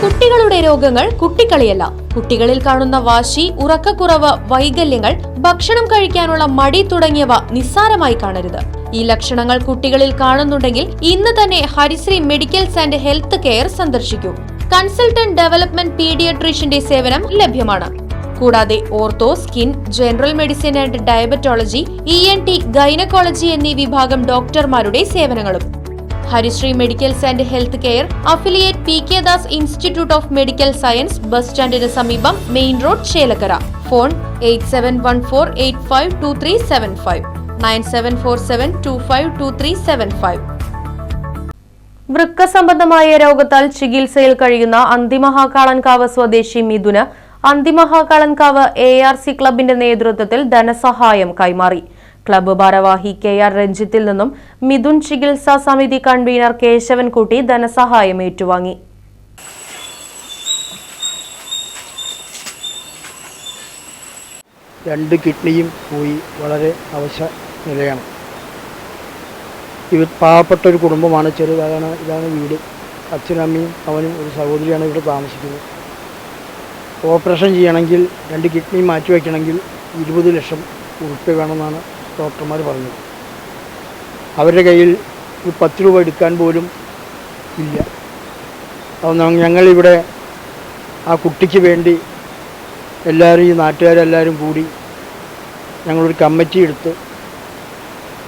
കുട്ടികളുടെ രോഗങ്ങൾ കുട്ടിക്കളിയല്ല. കുട്ടികളിൽ കാണുന്ന വാശി, ഉറക്കക്കുറവ്, വൈകല്യങ്ങൾ, ഭക്ഷണം കഴിക്കാനുള്ള മടി തുടങ്ങിയവ നിസ്സാരമായി കാണരുത്. ഈ ലക്ഷണങ്ങൾ കുട്ടികളിൽ കാണുന്നുണ്ടെങ്കിൽ ഇന്ന് തന്നെ Harisree medicals and health care സന്ദർശിക്കൂ. കൺസൾട്ടന്റ് ഡെവലപ്മെന്റ് പീഡിയാട്രീഷ്യന്റെ സേവനം ലഭ്യമാണ്. കൂടാതെ ortho, skin, general medicine and diabetology, ENT, gynaecology എന്നീ വിഭാഗം ഡോക്ടർമാരുടെ സേവനങ്ങളും. Harisree medicals and health care, affiliate PK Das institute of medical science, bus സ്റ്റാൻഡിന് സമീപം, മെയിൻ റോഡ്, ചേലക്കര. ഫോൺ 8714852375 9747252375. വൃക്ക സംബന്ധമായ രോഗത്താൽ ചികിത്സയിൽ കഴിയുന്ന അന്തിമഹാകാളൻകാവ് സ്വദേശി മിഥുന് അന്തിമഹാകാളൻകാവ് ARC ക്ലബിന്റെ നേതൃത്വത്തിൽ ധനസഹായം കൈമാറി. ക്ലബ്ബ് ഭാരവാഹി KR രഞ്ജിത്തിൽ നിന്നും മിഥുൻ ചികിത്സാ സമിതി കൺവീനർ കേശവൻകുട്ടി ധനസഹായം ഏറ്റുവാങ്ങി. രണ്ട് കിഡ്നിയും പോയി വളരെ അവശ നിലയാണ്. ഇവർ പാവപ്പെട്ട ഒരു കുടുംബമാണ്. ഇതാണ് വീട്. അച്ഛനമ്മയും അവനും ഒരു സഹോദരിയാണ് ഇവിടെ താമസിക്കുന്നത്. ഓപ്പറേഷൻ ചെയ്യണമെങ്കിൽ, രണ്ട് കിഡ്നി മാറ്റിവെക്കണമെങ്കിൽ 20 ലക്ഷം ഉറുപ്പ്യ വേണമെന്നാണ് ഡോക്ടർമാർ പറഞ്ഞത്. അവരുടെ കയ്യിൽ 10 രൂപ എടുക്കാൻ പോലും ഇല്ല. അപ്പോൾ ഞങ്ങളിവിടെ ആ കുട്ടിക്ക് വേണ്ടി എല്ലാവരും, ഈ നാട്ടുകാരെല്ലാവരും കൂടി ഞങ്ങളൊരു കമ്മിറ്റി എടുത്ത്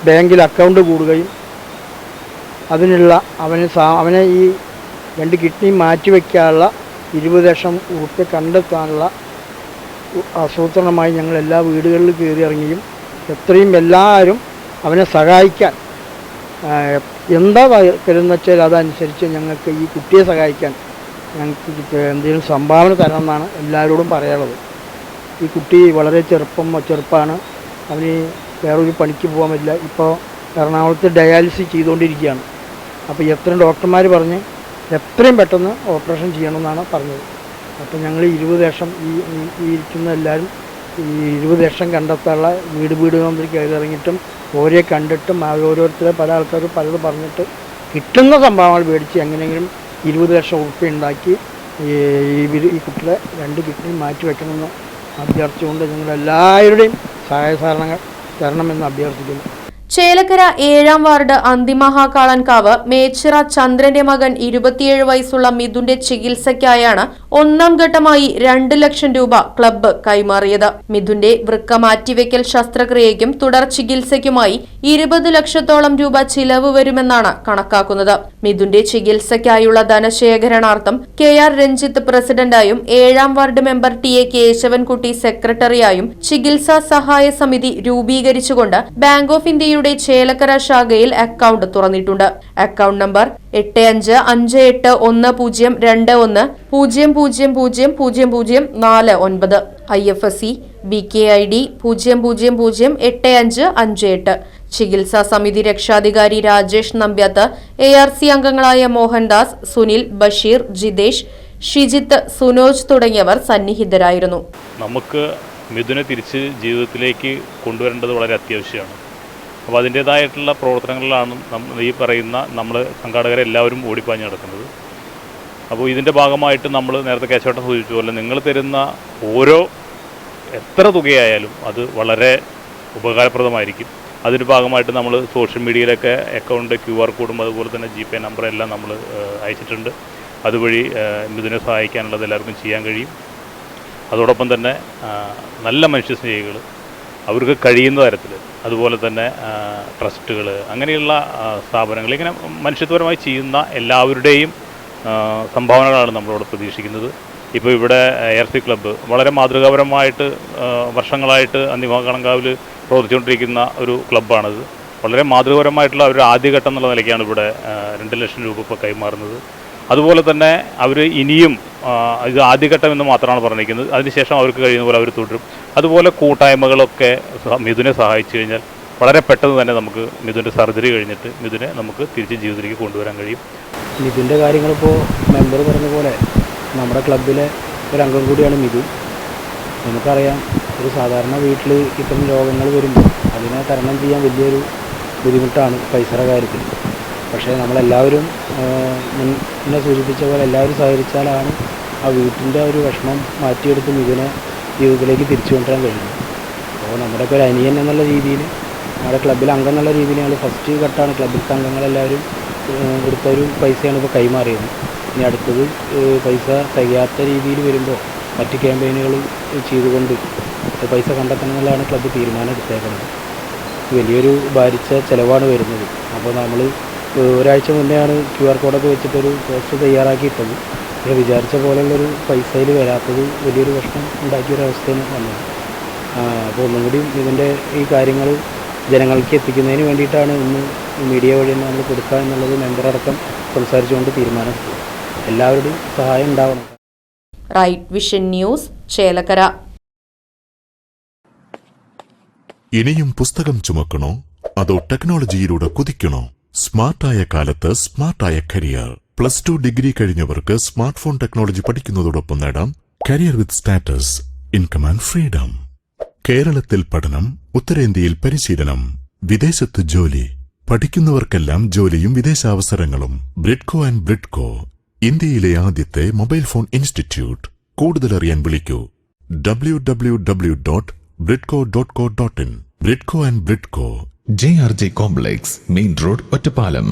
ബാങ്കിൽ അക്കൗണ്ട് കൂടുകയും അവനെ ഈ രണ്ട് കിഡ്നി മാറ്റിവെക്കാനുള്ള 20 ലക്ഷം ഉറുപ്പ്യ കണ്ടെത്താനുള്ള ആസൂത്രണമായി ഞങ്ങൾ എല്ലാ വീടുകളിൽ കയറി ഇറങ്ങിയും എല്ലാവരും അവനെ സഹായിക്കാൻ എന്താ കരുതെന്ന് വെച്ചാൽ അതനുസരിച്ച് ഞങ്ങൾക്ക് ഈ കുട്ടിയെ സഹായിക്കാൻ ഞങ്ങൾക്ക് എന്തെങ്കിലും സംഭാവന തരണമെന്നാണ് എല്ലാവരോടും പറയാനുള്ളത്. ഈ കുട്ടി വളരെ ചെറുപ്പമാണ്. അവന് വേറൊരു പണിക്ക് പോകാൻ പറ്റില്ല. ഇപ്പോൾ എറണാകുളത്ത് ഡയാലിസിസ് ചെയ്തുകൊണ്ടിരിക്കുകയാണ്. അപ്പോൾ എത്രയും ഡോക്ടർമാർ പറഞ്ഞ് എത്രയും പെട്ടെന്ന് ഓപ്പറേഷൻ ചെയ്യണമെന്നാണ് പറഞ്ഞത്. അപ്പോൾ ഞങ്ങൾ 20 ലക്ഷം ഈ ഇരിക്കുന്ന എല്ലാവരും 20 ലക്ഷം കണ്ടെത്താനുള്ള വീട് കയറി ഇറങ്ങിയിട്ടും ഓരോ കണ്ടിട്ടും ഓരോരുത്തരെ പല ആൾക്കാരും പലത് പറഞ്ഞിട്ട് കിട്ടുന്ന സംഭവങ്ങൾ മേടിച്ച് എങ്ങനെയെങ്കിലും 20 ലക്ഷം ഉറുപ്പ്യ ഉണ്ടാക്കി ഈ കുട്ടികളെ രണ്ട് കിഡ്നി മാറ്റി വയ്ക്കണമെന്ന് അഭ്യർത്ഥിച്ചുകൊണ്ട് ഞങ്ങളെല്ലാവരുടെയും സഹായ സഹകരണങ്ങൾ തരണമെന്ന് അഭ്യർത്ഥിക്കുന്നു. ചേലക്കര 7-ാം വാർഡ് അന്തിമഹാകാളൻകാവ് മേച്ചിറ ചന്ദ്രന്റെ മകൻ 27 വയസ്സുള്ള മിഥുന്റെ ചികിത്സയ്ക്കായാണ് 1-ാം ഘട്ടമായി 2 ലക്ഷം രൂപ ക്ലബ്ബ് കൈമാറിയത്. മിഥുന്റെ വൃക്ക മാറ്റിവെക്കൽ ശസ്ത്രക്രിയയ്ക്കും തുടർ ചികിത്സയ്ക്കുമായി 20 ലക്ഷത്തോളം രൂപ ചിലവ് വരുമെന്നാണ് കണക്കാക്കുന്നത്. മിഥുന്റെ ചികിത്സയ്ക്കായുള്ള ധനശേഖരണാർത്ഥം KR രഞ്ജിത്ത് പ്രസിഡന്റായും 7-ാം വാർഡ് മെമ്പർ TA കേശവൻകുട്ടി സെക്രട്ടറിയായും ചികിത്സാ സഹായ സമിതി രൂപീകരിച്ചുകൊണ്ട് ബാങ്ക് ഓഫ് ഇന്ത്യയുടെ ചേലക്കര ശാഖയിൽ അക്കൗണ്ട് തുറന്നിട്ടുണ്ട്. Account number 85512100000049. IFSC BKID 00085558. ചികിത്സാ സമിതി രക്ഷാധികാരി രാജേഷ് നമ്പ്യാത്ത്, ARC അംഗങ്ങളായ മോഹൻദാസ്, സുനിൽ, ബഷീർ, ജിതേഷ്, ഷിജിത്ത്, സുനോജ് തുടങ്ങിയവർ സന്നിഹിതരായിരുന്നു. നമുക്ക് മിഥുനെ തിരിച്ച് ജീവിതത്തിലേക്ക് കൊണ്ടുവരേണ്ടത് വളരെ അത്യാവശ്യമാണ്. അപ്പോൾ അതിൻ്റേതായിട്ടുള്ള പ്രവർത്തനങ്ങളിലാണ് ഈ പറയുന്ന നമ്മൾ സംഘാടകരെല്ലാവരും ഓടിപ്പാഞ്ഞ് നടക്കുന്നത്. അപ്പോൾ ഇതിൻ്റെ ഭാഗമായിട്ട് നമ്മൾ നേരത്തെ കേശവട്ടം സൂചിപ്പിച്ച പോലെ നിങ്ങൾ തരുന്ന എത്ര തുകയായാലും അത് വളരെ ഉപകാരപ്രദമായിരിക്കും. അതിൻ്റെ ഭാഗമായിട്ട് നമ്മൾ സോഷ്യൽ മീഡിയയിലൊക്കെ അക്കൗണ്ട് QR കോഡും അതുപോലെ തന്നെ GP നമ്പറും എല്ലാം നമ്മൾ അയച്ചിട്ടുണ്ട്. അതുവഴി ഇതിനെ സഹായിക്കാനുള്ളത് എല്ലാവർക്കും ചെയ്യാൻ കഴിയും. അതോടൊപ്പം തന്നെ നല്ല മനുഷ്യസ്നേഹികൾ, അവർക്ക് കഴിയുന്ന തരത്തിൽ, അതുപോലെ തന്നെ ട്രസ്റ്റുകൾ, അങ്ങനെയുള്ള സ്ഥാപനങ്ങൾ, ഇങ്ങനെ മനുഷ്യത്വപരമായി ചെയ്യുന്ന എല്ലാവരുടെയും സംഭാവനകളാണ് നമ്മളോട് പ്രതീക്ഷിക്കുന്നത്. ഇപ്പോൾ ഇവിടെ ARC ക്ലബ്ബ് വളരെ മാതൃകാപരമായിട്ട് വർഷങ്ങളായിട്ട് അന്തിമഹാകാളൻകാവിൽ പ്രവർത്തിച്ചുകൊണ്ടിരിക്കുന്ന ഒരു ക്ലബ്ബാണിത്. വളരെ മാതൃകാപരമായിട്ടുള്ള ഒരു ആദ്യഘട്ടം എന്നുള്ള നിലയ്ക്കാണ് ഇവിടെ 2 ലക്ഷം രൂപ ഇപ്പോൾ കൈമാറുന്നത്. അതുപോലെ തന്നെ അവർ ഇനിയും ഇത് ആദ്യഘട്ടം എന്ന് മാത്രമാണ് പറഞ്ഞിരിക്കുന്നത്. അതിനുശേഷം അവർക്ക് കഴിയുന്ന പോലെ അവർ തുടരും. അതുപോലെ കൂട്ടായ്മകളൊക്കെ മിഥുനെ സഹായിച്ചു കഴിഞ്ഞാൽ വളരെ പെട്ടെന്ന് തന്നെ നമുക്ക് മിഥുൻ്റെ സർജറി കഴിഞ്ഞിട്ട് മിഥുനെ നമുക്ക് തിരിച്ച് ജീവിതത്തിലേക്ക് കൊണ്ടുവരാൻ കഴിയും. മിഥുൻ്റെ കാര്യങ്ങളിപ്പോൾ മെമ്പർ പറഞ്ഞ പോലെ നമ്മുടെ ക്ലബിലെ ഒരു അംഗം കൂടിയാണ് മിഥുൻ. നമുക്കറിയാം, ഒരു സാധാരണ വീട്ടിൽ ഇത്തരം രോഗങ്ങൾ വരുമ്പോൾ അതിനെ തരണം ചെയ്യാൻ വലിയൊരു ബുദ്ധിമുട്ടാണ് പൈസയുടെ കാര്യത്തിൽ. പക്ഷേ നമ്മളെല്ലാവരും മുന്നേ സൂചിപ്പിച്ച പോലെ എല്ലാവരും സഹകരിച്ചാലാണ് ആ വീട്ടിൻ്റെ ഒരു വിഷമം മാറ്റിയെടുത്ത് മിഥുനെ ജീവിതത്തിലേക്ക് തിരിച്ചു കൊണ്ടുവരാൻ കഴിയുന്നത്. അപ്പോൾ നമ്മുടെയൊക്കെ ഒരു അനിയൻ എന്നുള്ള രീതിയിൽ, നമ്മുടെ ക്ലബ്ബിൽ അംഗം എന്നുള്ള രീതിയിൽ ഞങ്ങൾ ഫസ്റ്റ് ഘട്ടമാണ് ക്ലബ്ബിലത്തെ അംഗങ്ങളെല്ലാവരും എടുത്തൊരു പൈസയാണ് ഇപ്പോൾ കൈമാറിയത്. ഇനി അടുത്തത് പൈസ തികയാത്ത രീതിയിൽ വരുമ്പോൾ മറ്റ് ക്യാമ്പയിനുകൾ ചെയ്തുകൊണ്ട് പൈസ കണ്ടെത്തണം എന്നുള്ളതാണ് ക്ലബ്ബ് തീരുമാനം എടുത്തേക്കുന്നത്. വലിയൊരു ഭാരിച്ച ചിലവാണ് വരുന്നത്. അപ്പോൾ നമ്മൾ ഒരാഴ്ച മുന്നെയാണ് QR കോഡൊക്കെ വെച്ചിട്ടൊരു പോസ്റ്റർ തയ്യാറാക്കിയിട്ടത്. പക്ഷേ വിചാരിച്ച പോലെയുള്ളൊരു പൈസയിൽ വരാത്തത് വലിയൊരു പ്രശ്നം ഉണ്ടാക്കിയൊരവസ്ഥയാണ് വന്നത്. അപ്പോൾ ഒന്നും കൂടി ഇതിൻ്റെ ഈ കാര്യങ്ങൾ ജനങ്ങൾക്ക് എത്തിക്കുന്നതിന് വേണ്ടിയിട്ടാണ് ഇന്ന് മീഡിയ വഴി നമ്മൾ കൊടുക്കുക എന്നുള്ളത് മെമ്പറടക്കം സംസാരിച്ചുകൊണ്ട് തീരുമാനമെടുത്തത്. എല്ലാവരുടെയും സഹായം ഉണ്ടാവണം. Right vision news, Chelakkara. ഇനിയും പുസ്തകം ചുമക്കണോ അതോ ടെക്നോളജിയിലൂടെ കുതിക്കണോ? സ്മാർട്ടായ കാലത്ത് സ്മാർട്ടായ കരിയർ. +2 ഡിഗ്രി കഴിഞ്ഞവർക്ക് സ്മാർട്ട് ഫോൺ ടെക്നോളജി പഠിക്കുന്നതോടൊപ്പം നേടാം career with status, income and freedom. കേരളത്തിൽ പഠനം, ഉത്തരേന്ത്യയിൽ പരിശീലനം, വിദേശത്ത് ജോലി. പഠിക്കുന്നവർക്കെല്ലാം ജോലിയും വിദേശാവസരങ്ങളും. ബ്രിഡ്കോ ആൻഡ് ബ്രിഡ്കോ, ഇന്ത്യയിലെ ആദ്യത്തെ മൊബൈൽ ഫോൺ ഇൻസ്റ്റിറ്റ്യൂട്ട്. കൂടുതലറിയാൻ വിളിക്കൂ www.bridco.co.in. Bridco and Bridco, JRJ complex, main road, Ottapalam.